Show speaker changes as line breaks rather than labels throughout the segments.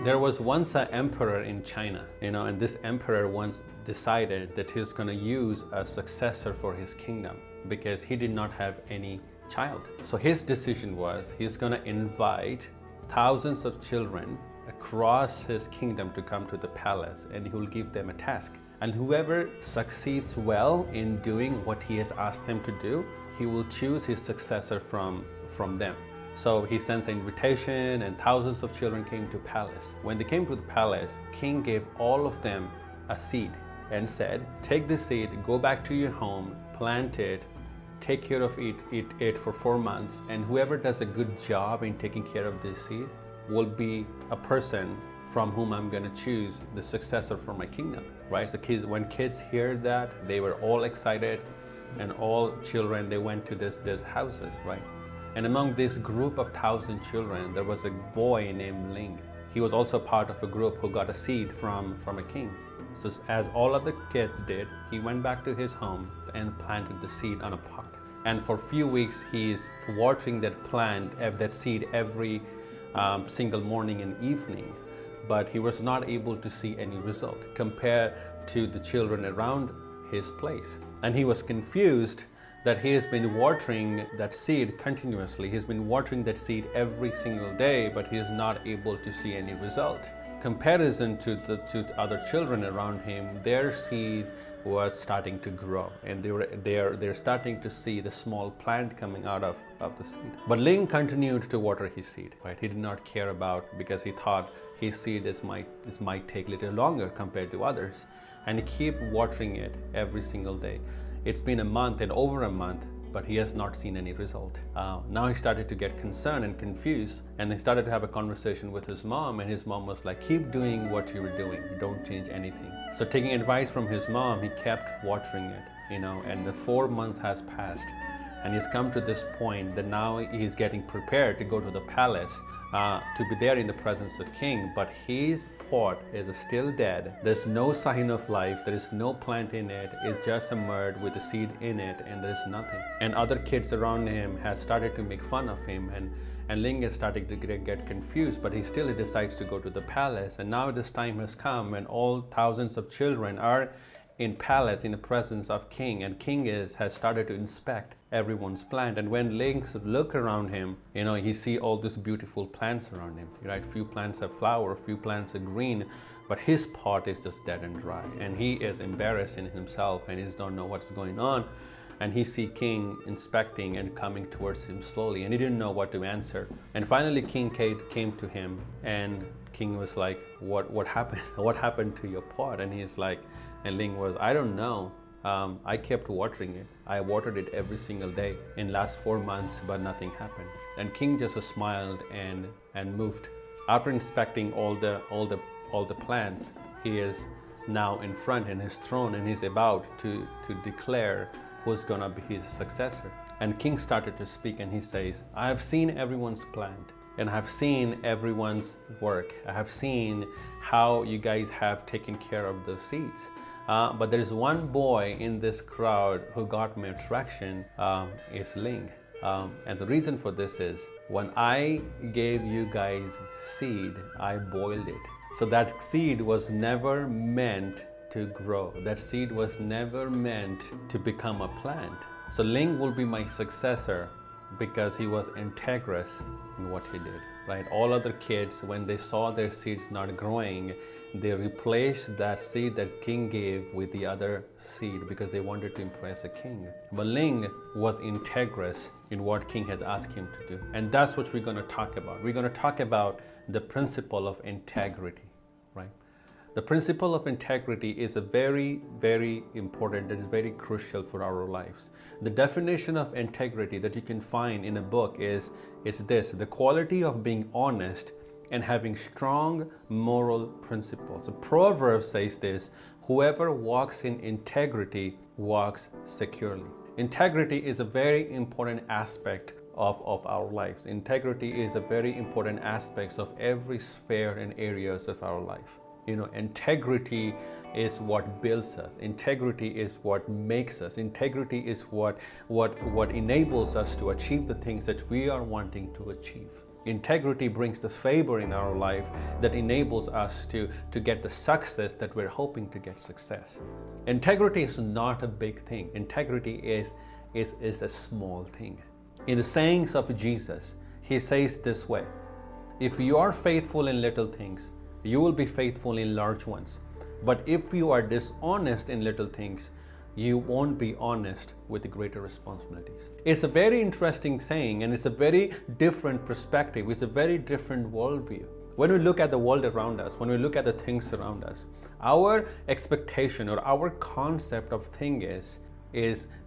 There was once an emperor in China, and this emperor once decided that he's going to use a successor for his kingdom because he did not have any child. So his decision was he's going to invite thousands of children across his kingdom to come to the palace, and he will give them a task. And whoever succeeds well in doing what he has asked them to do, he will choose his successor from them. So he sends an invitation, and thousands of children came to palace. When they came to the palace, king gave all of them a seed and said, take this seed, go back to your home, plant it, take care of it for 4 months, and whoever does a good job in taking care of this seed will be a person from whom I'm going to choose the successor for my kingdom, right? So when kids hear that, they were all excited, and all children, they went to this houses, right? And among this group of 1,000 children, there was a boy named Ling. He was also part of a group who got a seed from a king. So as all of the kids did, he went back to his home and planted the seed on a pot. And for a few weeks, he is watering that seed every single morning and evening. But he was not able to see any result compared to the children around his place. And he was confused that he has been watering that seed continuously. He's been watering that seed every single day, but he is not able to see any result. Comparison to the other children around him, their seed was starting to grow, and they're starting to see the small plant coming out of the seed. But Ling continued to water his seed, right? He did not care about, because he thought his seed might take a little longer compared to others, and he kept watering it every single day. It's been a month and over a month, but he has not seen any result. Now he started to get concerned and confused, and he started to have a conversation with his mom, and his mom was like, keep doing what you were doing, don't change anything. So taking advice from his mom, he kept watering it, and the 4 months has passed, and he's come to this point that now he's getting prepared to go to the palace to be there in the presence of king, but his pot is still dead. There's no sign of life, there is no plant in it, it's just a mud with a seed in it, and there's nothing. And other kids around him have started to make fun of him, and Ling is starting to get confused, but he still decides to go to the palace. And now this time has come when all thousands of children are in palace in the presence of king, and king has started to inspect everyone's plant. And when Ling look around him, he see all these beautiful plants around him, right? Few plants have flower, few plants are green, but his pot is just dead and dry, and he is embarrassed in himself, and he don't know what's going on. And he see king inspecting and coming towards him slowly, and he didn't know what to answer. And finally king came to him, and king was like, what happened? What happened to your pot? And he's like, and Ling was, I don't know. I kept watering it. I watered it every single day in last 4 months, but nothing happened. And king just smiled and moved. After inspecting all the plants, he is now in front in his throne, and he's about to declare who's gonna be his successor. And king started to speak, and he says, I have seen everyone's plant, and I have seen everyone's work. I have seen how you guys have taken care of those seeds. But there is one boy in this crowd who got my attraction, is Ling. And the reason for this is, when I gave you guys seed, I boiled it. So that seed was never meant to grow. That seed was never meant to become a plant. So Ling will be my successor because he was integrous in what he did, right? All other kids, when they saw their seeds not growing, they replaced that seed that king gave with the other seed because they wanted to impress a king. But Ling was integrous in what king has asked him to do. And that's what we're going to talk about. We're going to talk about the principle of integrity, right? The principle of integrity is a very, very important, it is very crucial for our lives. The definition of integrity that you can find in a book is this: the quality of being honest and having strong moral principles. So Proverbs says this: whoever walks in integrity walks securely. Integrity is a very important aspect of our lives. Integrity is a very important aspect of every sphere and areas of our life. Integrity is what builds us. Integrity is what makes us. Integrity is what enables us to achieve the things that we are wanting to achieve. Integrity brings the favor in our life that enables us to get the success that we're hoping to get success. Integrity is not a big thing. Integrity is a small thing. In the sayings of Jesus, he says this way: if you are faithful in little things, you will be faithful in large ones. But if you are dishonest in little things, you won't be honest with the greater responsibilities. It's a very interesting saying, and it's a very different perspective. It's a very different worldview. When we look at the world around us, when we look at the things around us, our expectation or our concept of thing is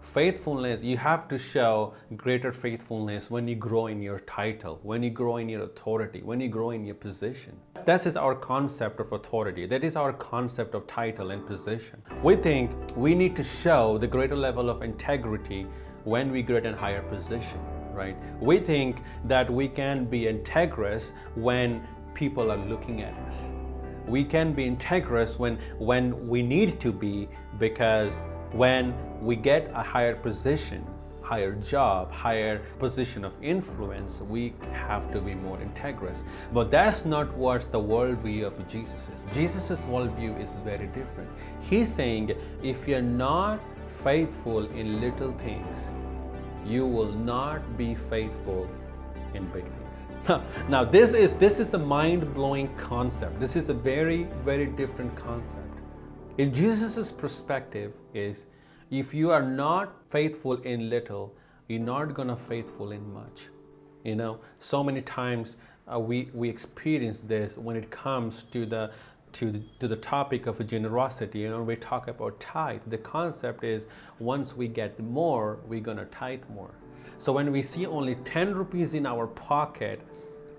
faithfulness. You have to show greater faithfulness when you grow in your title, when you grow in your authority, when you grow in your position. That is our concept of authority. That is our concept of title and position. We think we need to show the greater level of integrity when we get in higher position, right? We think that we can be integrous when people are looking at us. We can be integrous when we need to be, because when we get a higher position, higher job, higher position of influence, we have to be more integrous. But that's not what the worldview of Jesus is. Jesus' worldview is very different. He's saying if you're not faithful in little things, you will not be faithful in big things. Now this is a mind-blowing concept. This is a very, very different concept. In Jesus' perspective is, if you are not faithful in little, you're not gonna faithful in much. You know, so many times we experience this when it comes to the topic of generosity. You know, we talk about tithe. The concept is once we get more, we're gonna tithe more. So when we see only 10 rupees in our pocket,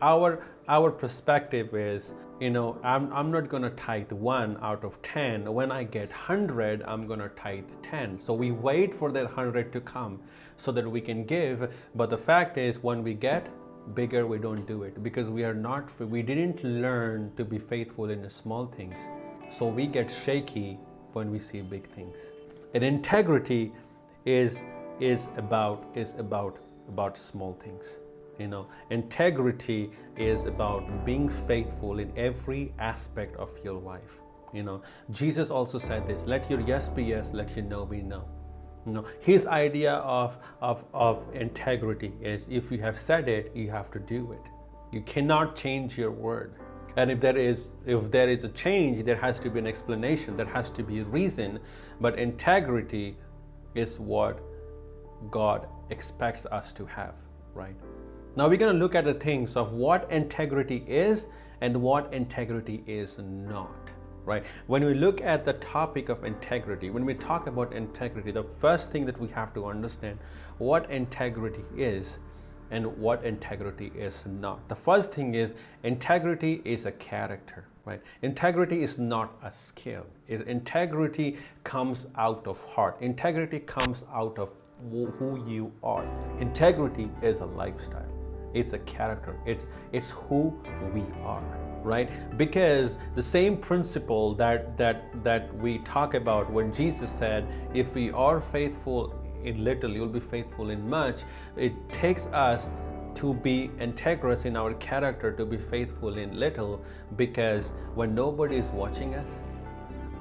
our perspective is, you know, I'm not going to tithe 1 out of 10. When I get 100, I'm going to tithe 10. So we wait for that 100 to come so that we can give. But the fact is, when we get bigger, we don't do it because we didn't learn to be faithful in the small things. So we get shaky when we see big things. And integrity is about small things. You know, integrity is about being faithful in every aspect of your life. You know, Jesus also said this: let your yes be yes, let your no be no. You know, his idea of integrity is, if you have said it, you have to do it. You cannot change your word. And if there is a change, there has to be an explanation, there has to be a reason. But integrity is what God expects us to have, right? Now we're going to look at the things of what integrity is and what integrity is not, right? When we look at the topic of integrity, when we talk about integrity, the first thing that we have to understand what integrity is and what integrity is not. The first thing is, integrity is a character, right? Integrity is not a skill. Integrity comes out of heart. Integrity comes out of who you are. Integrity is a lifestyle. It's a character. It's who we are, right? Because the same principle that we talk about when Jesus said, if we are faithful in little, you'll be faithful in much. It takes us to be integrous in our character, to be faithful in little, because when nobody is watching us,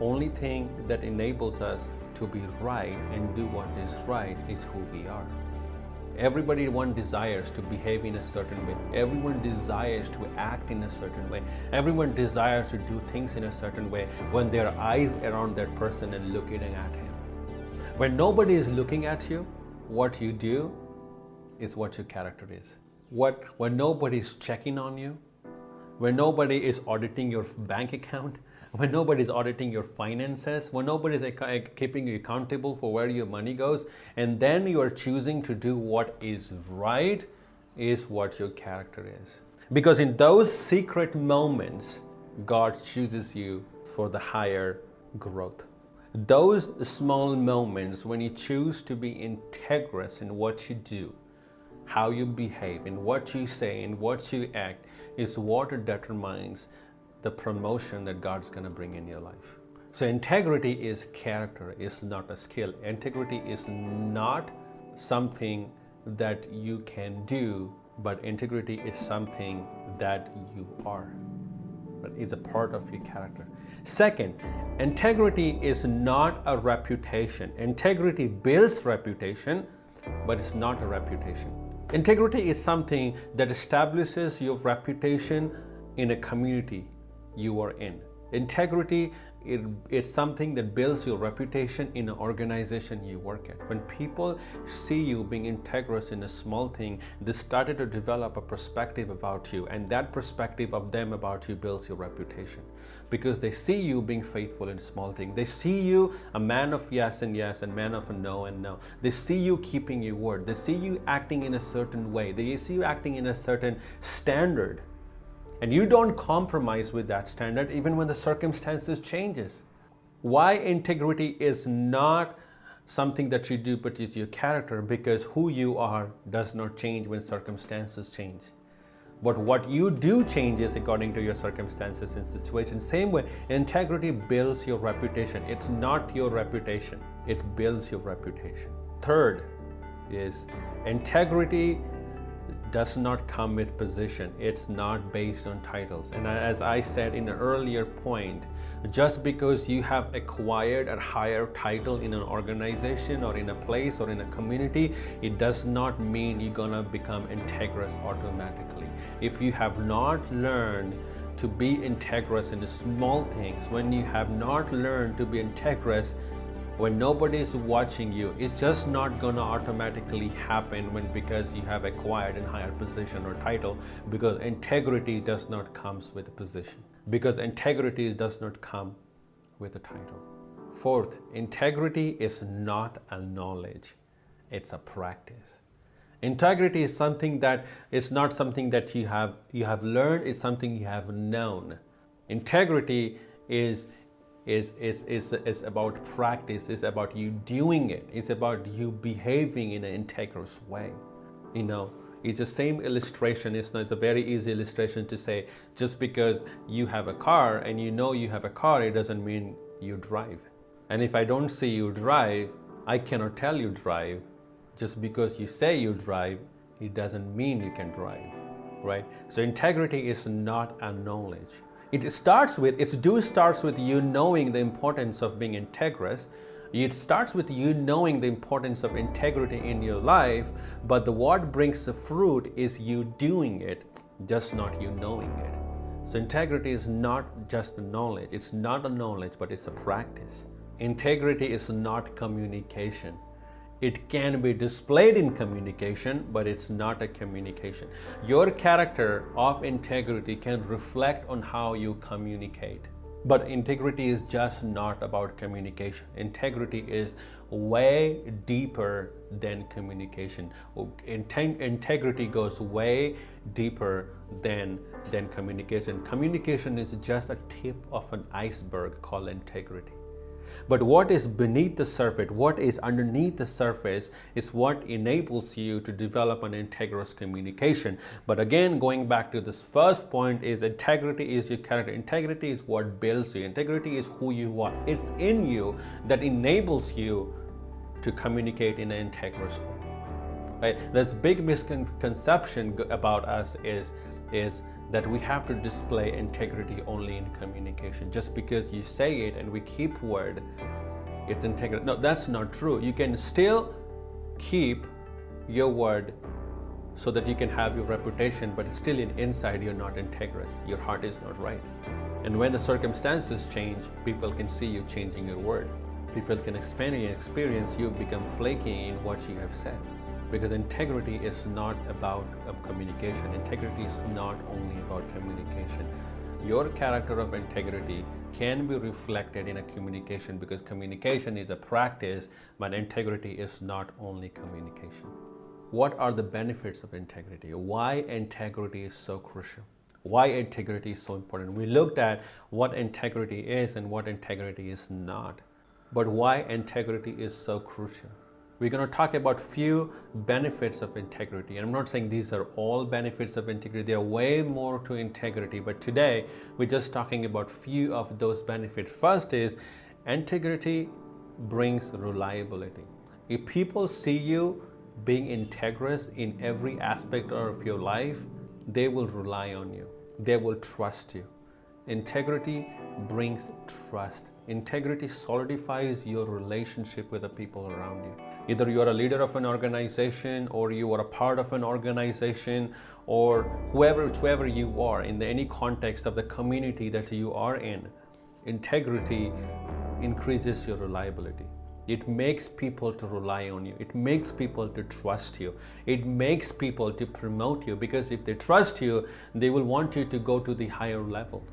only thing that enables us to be right and do what is right is who we are. Everyone desires to behave in a certain way. Everyone desires to act in a certain way. Everyone desires to do things in a certain way when there are eyes around that person and looking at him. When nobody is looking at you, what you do is what your character is. When nobody is checking on you, when nobody is auditing your bank account, when nobody is auditing your finances, when nobody is keeping you accountable for where your money goes, and then you are choosing to do what is right, is what your character is. Because in those secret moments, God chooses you for the higher growth. Those small moments when you choose to be integrous in what you do, how you behave, in what you say, in what you act, is what determines the promotion that God's going to bring in your life. So integrity is character, it's not a skill. Integrity is not something that you can do but integrity is something that you are. It's a part of your character. Second, integrity is not a reputation. Integrity builds reputation, but it's not a reputation. Integrity is something that establishes your reputation in a community you are in. Integrity it's something that builds your reputation in an organization you work at. When people see you being integrous in a small thing, they started to develop a perspective about you, and that perspective of them about you builds your reputation, because they see you being faithful in small things. They see you a man of yes and yes and man of no and no. They see you keeping your word. They see you acting in a certain way. They see you acting in a certain standard. And you don't compromise with that standard even when the circumstances changes. Why integrity is not something that you do, but it's your character, because who you are does not change when circumstances change. But what you do changes according to your circumstances and situations. Same way, integrity builds your reputation. It's not your reputation. It builds your reputation. Third is integrity does not come with position. It's not based on titles. And as I said in an earlier point, just because you have acquired a higher title in an organization or in a place or in a community, it does not mean you're gonna become integrous automatically. If you have not learned to be integrous in the small things, when you have not learned to be integrous when nobody is watching you, it's just not gonna automatically happen because you have acquired a higher position or title, because integrity does not come with a position, because integrity does not come with a title. Fourth, integrity is not a knowledge, it's a practice. Integrity is something that is not something that you have learned, it's something you have known. Integrity is about practice, it's about you doing it, it's about you behaving in an integrous way. It's the same illustration. It's a very easy illustration to say, just because you have a car and you have a car, it doesn't mean you drive. And if I don't see you drive, I cannot tell you drive. Just because you say you drive, it doesn't mean you can drive, right? So integrity is not a knowledge. It starts with you knowing the importance of being integrous. It starts with you knowing the importance of integrity in your life, but what brings the fruit is you doing it, just not you knowing it. So integrity is not just a knowledge. It's not a knowledge, but it's a practice. Integrity is not communication. It can be displayed in communication, but it's not a communication. Your character of integrity can reflect on how you communicate. But integrity is just not about communication. Integrity is way deeper than communication. Integrity goes way deeper than communication. Communication is just a tip of an iceberg called integrity. But what is beneath the surface, what is underneath the surface, is what enables you to develop an integrous communication. But again, going back to this first point, is integrity is your character. Integrity is what builds you. Integrity is who you are. It's in you that enables you to communicate in an integrous way. Right? This big misconception about us is that we have to display integrity only in communication. Just because you say it and we keep word, it's integrity. No, that's not true. You can still keep your word so that you can have your reputation, but still inside you're not integrous. Your heart is not right. And when the circumstances change, people can see you changing your word. People can experience you become flaky in what you have said. Because integrity is not about communication. Integrity is not only about communication. Your character of integrity can be reflected in a communication, because communication is a practice, but integrity is not only communication. What are the benefits of integrity? Why integrity is so crucial? Why integrity is so important? We looked at what integrity is and what integrity is not. But why integrity is so crucial? We're going to talk about few benefits of integrity. And I'm not saying these are all benefits of integrity. There are way more to integrity. But today, we're just talking about few of those benefits. First is integrity brings reliability. If people see you being integrous in every aspect of your life, they will rely on you. They will trust you. Integrity brings trust. Integrity solidifies your relationship with the people around you. Either you are a leader of an organization, or you are a part of an organization, or whoever you are in any context of the community that you are in, integrity increases your reliability. It makes people to rely on you. It makes people to trust you. It makes people to promote you, because if they trust you, they will want you to go to the higher level,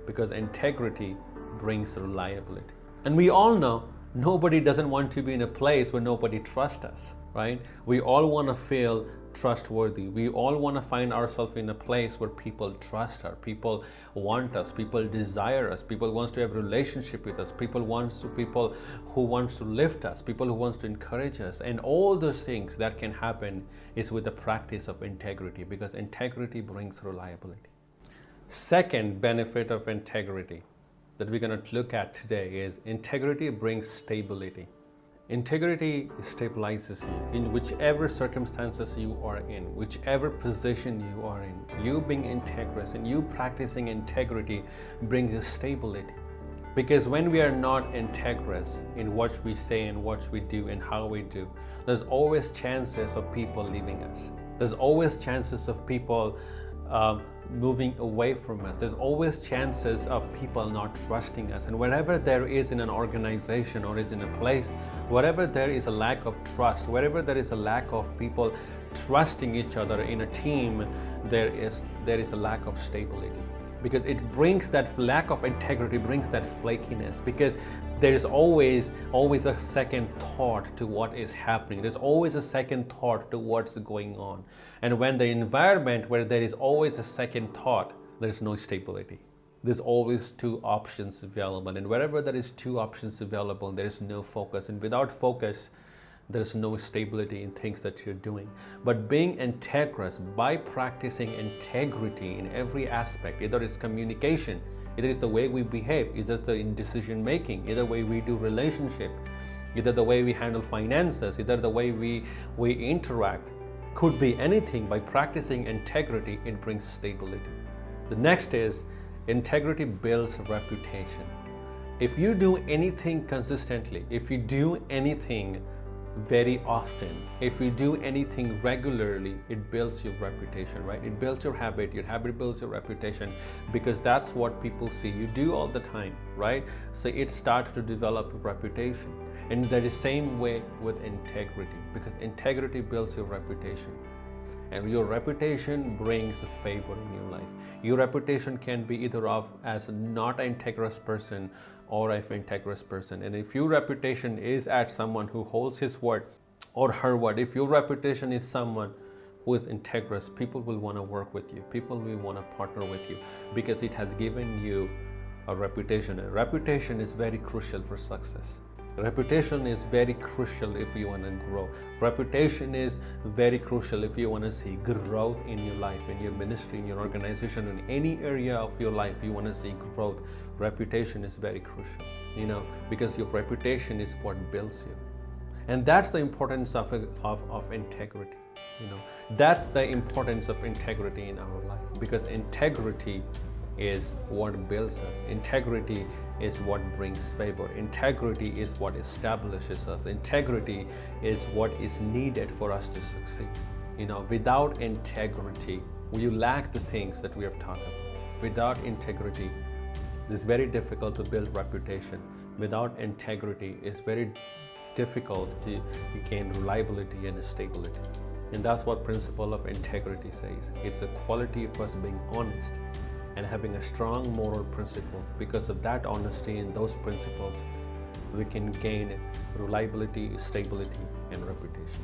because integrity brings reliability. And we all know nobody doesn't want to be in a place where nobody trusts us, right? We all want to feel trustworthy. We all want to find ourselves in a place where people trust us, people want us, people desire us, people wants to have a relationship with us, people who wants to lift us, people who wants to encourage us. And all those things that can happen is with the practice of integrity, because integrity brings reliability. Second benefit of integrity that we're going to look at today is integrity brings stability. Integrity stabilizes you in whichever circumstances you are in, whichever position you are in. You being integrous and you practicing integrity brings stability. Because when we are not integrous in what we say and what we do and how we do, there's always chances of people leaving us. There's always chances of people moving away from us. There's always chances of people not trusting us. And wherever there is in an organization or is in a place, wherever there is a lack of trust, wherever there is a lack of people trusting each other in a team, there is a lack of stability. Because it brings that lack of integrity, brings that flakiness, because there is always a second thought to what is happening. There's always a second thought to what's going on. And when the environment where there is always a second thought, there's no stability. There's always two options available. And wherever there is two options available, there is no focus. And without focus, there's no stability in things that you're doing. But being integrous, by practicing integrity in every aspect, either it's communication, either it's the way we behave, either it's in decision making, either way we do relationship, either the way we handle finances, either the way we interact, could be anything. By practicing integrity, it brings stability. The next is integrity builds reputation. If you do anything consistently, if you do anything very often, if you do anything regularly, it builds your reputation, right? It builds your habit builds your reputation, because that's what people see you do all the time, right? So it starts to develop a reputation. And that is same way with integrity, because integrity builds your reputation. And your reputation brings favor in your life. Your reputation can be either of as not an integrous person or an integrous person. And if your reputation is as someone who holds his word or her word, if your reputation is someone who is integrous, people will want to work with you. People will want to partner with you, because it has given you a reputation. A reputation is very crucial for success. Reputation is very crucial if you want to grow. Reputation is very crucial if you want to see growth in your life, in your ministry, in your organization, in any area of your life you want to see growth. Reputation is very crucial, because your reputation is what builds you. And that's the importance of integrity. That's the importance of integrity in our life, because integrity is what builds us. Integrity is what brings favor. Integrity is what establishes us. Integrity is what is needed for us to succeed. Without integrity, you lack the things that we have talked about. Without integrity, it's very difficult to build reputation. Without integrity, it's very difficult to gain reliability and stability. And that's what principle of integrity says. It's the quality of us being honest and having a strong moral principles. Because of that honesty and those principles, we can gain reliability, stability, and reputation.